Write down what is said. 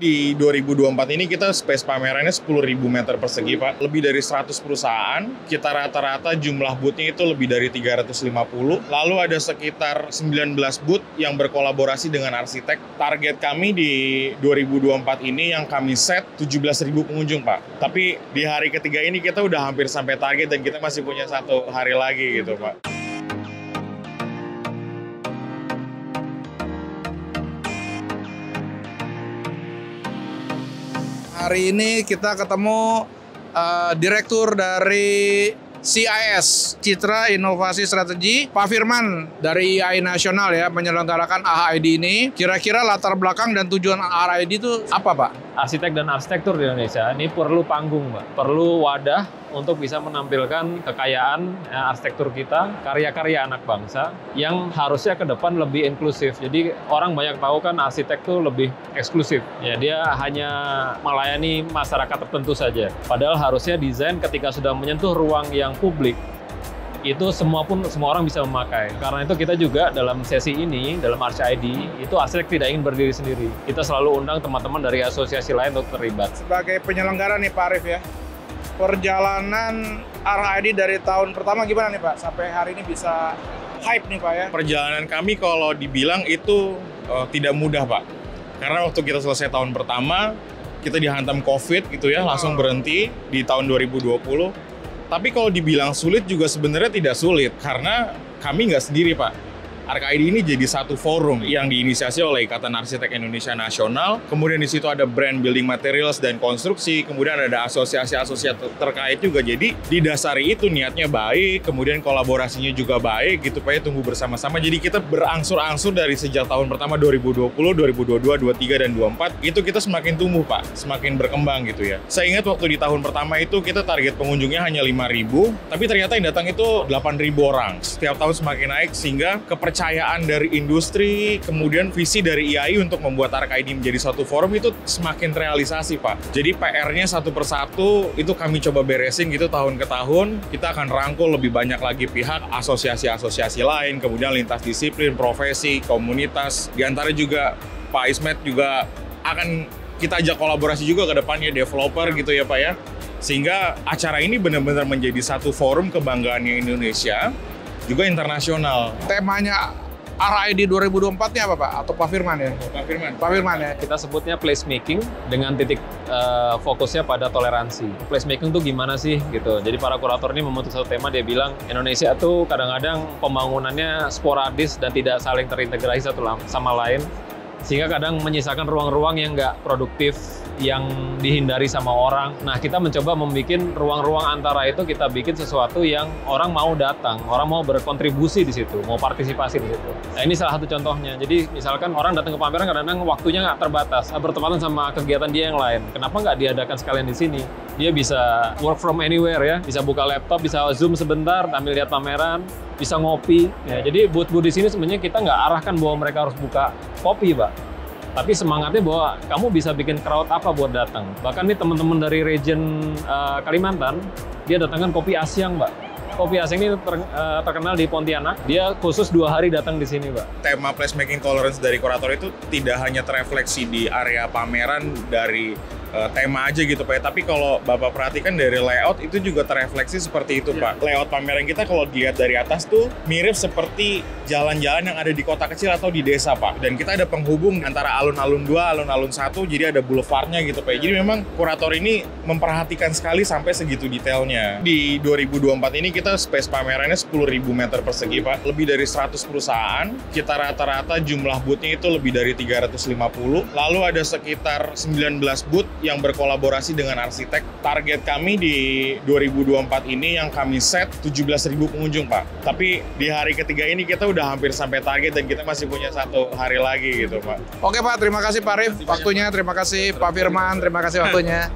Di 2024 ini kita space pamerannya 10.000 meter persegi, Pak. Lebih dari 100 perusahaan, kita rata-rata jumlah booth-nya itu lebih dari 350. Lalu ada sekitar 19 booth yang berkolaborasi dengan arsitek. Target kami di 2024 ini yang kami set 17.000 pengunjung, Pak. Tapi di hari ketiga ini kita udah hampir sampai target dan kita masih punya 1 hari lagi gitu, Pak. Hari ini kita ketemu direktur dari CIS, Citra Inovasi Strategi, Pak Firman dari IAI Nasional ya, menyelenggarakan AHID ini. Kira-kira latar belakang dan tujuan AHID itu apa, Pak? Arsitek dan arsitektur di Indonesia ini perlu panggung, Pak. Perlu wadah untuk bisa menampilkan kekayaan arsitektur kita, karya-karya anak bangsa yang harusnya ke depan lebih inklusif. Jadi orang banyak tahu kan arsitek itu lebih eksklusif. Ya, dia hanya melayani masyarakat tertentu saja. Padahal harusnya desain ketika sudah menyentuh ruang yang publik, itu semua orang bisa memakai. Karena itu kita juga dalam sesi ini, dalam ArchID, itu arsitek tidak ingin berdiri sendiri. Kita selalu undang teman-teman dari asosiasi lain untuk terlibat. Sebagai penyelenggara nih Pak Arif ya, perjalanan ArchID dari tahun pertama gimana nih Pak? Sampai hari ini bisa hype nih Pak ya? Perjalanan kami kalau dibilang itu tidak mudah, Pak. Karena waktu kita selesai tahun pertama, kita dihantam COVID gitu ya, langsung berhenti di tahun 2020. Tapi kalau dibilang sulit juga sebenarnya tidak sulit, karena kami nggak sendiri, Pak. ArchID ini jadi satu forum yang diinisiasi oleh Ikatan Arsitek Indonesia Nasional. Kemudian di situ ada brand building materials dan konstruksi. Kemudian ada asosiasi-asosiasi terkait juga. Jadi didasari itu niatnya baik, kemudian kolaborasinya juga baik gitu, Pak, ya, tumbuh bersama-sama. Jadi kita berangsur-angsur dari sejak tahun pertama 2020, 2022, 2023, dan 2024, itu kita semakin tumbuh, Pak. Semakin berkembang gitu ya. Saya ingat waktu di tahun pertama itu kita target pengunjungnya hanya 5.000, tapi ternyata yang datang itu 8.000 orang. Setiap tahun semakin naik sehingga kepercayaan dari industri, kemudian visi dari IAI untuk membuat ArchID menjadi satu forum itu semakin terrealisasi, Pak. Jadi PR-nya satu persatu itu kami coba beresin gitu tahun ke tahun. Kita akan rangkul lebih banyak lagi pihak, asosiasi-asosiasi lain, kemudian lintas disiplin, profesi, komunitas. Di antara juga Pak Ismet juga akan kita ajak kolaborasi juga ke depannya, developer gitu ya, Pak ya. Sehingga acara ini benar-benar menjadi satu forum kebanggaannya Indonesia, juga internasional. Temanya ArchID 2024 nya apa Pak? Atau Pak Firman ya? Pak Firman ya. Kita sebutnya placemaking dengan titik fokusnya pada toleransi. Placemaking tuh gimana sih gitu. Jadi para kurator ini membentuk satu tema, dia bilang Indonesia tuh kadang-kadang pembangunannya sporadis dan tidak saling terintegrasi satu sama lain. Sehingga kadang menyisakan ruang-ruang yang nggak produktif, yang dihindari sama orang. Nah, kita mencoba membuat ruang-ruang antara itu, kita bikin sesuatu yang orang mau datang, orang mau berkontribusi di situ, mau partisipasi di situ. Nah, ini salah satu contohnya. Jadi, misalkan orang datang ke pameran, kadang-kadang waktunya nggak terbatas, bertepatan sama kegiatan dia yang lain. Kenapa nggak diadakan sekalian di sini? Dia bisa work from anywhere ya, bisa buka laptop, bisa zoom sebentar, sambil lihat pameran, bisa ngopi. Ya, jadi booth-booth di sini sebenarnya kita nggak arahkan bahwa mereka harus buka kopi, Pak. Tapi semangatnya bahwa kamu bisa bikin crowd apa buat datang. Bahkan nih teman-teman dari region Kalimantan, dia datangkan kopi Asyang, Mbak. Kopi Asyang ini terkenal di Pontianak. Dia khusus 2 hari datang di sini, Mbak. Tema placemaking tolerance dari kurator itu tidak hanya terefleksi di area pameran dari tema aja gitu, Pak. Tapi kalau Bapak perhatikan dari layout itu juga terefleksi seperti itu, Pak. Layout pameran kita kalau dilihat dari atas tuh mirip seperti jalan-jalan yang ada di kota kecil atau di desa, Pak. Dan kita ada penghubung antara alun-alun 2, alun-alun 1, jadi ada boulevardnya gitu, Pak. Jadi memang kurator ini memperhatikan sekali sampai segitu detailnya. Di 2024 ini kita space pamerannya 10.000 meter persegi, Pak. Lebih dari 100 perusahaan, kita rata-rata jumlah booth-nya itu lebih dari 350. Lalu ada sekitar 19 booth yang berkolaborasi dengan arsitek. Target kami di 2024 ini yang kami set 17.000 pengunjung, Pak. Tapi di hari ketiga ini kita udah hampir sampai target dan kita masih punya 1 hari lagi gitu, Pak. Oke Pak, terima kasih Pak Arif waktunya, terima kasih Pak Firman, terima kasih waktunya.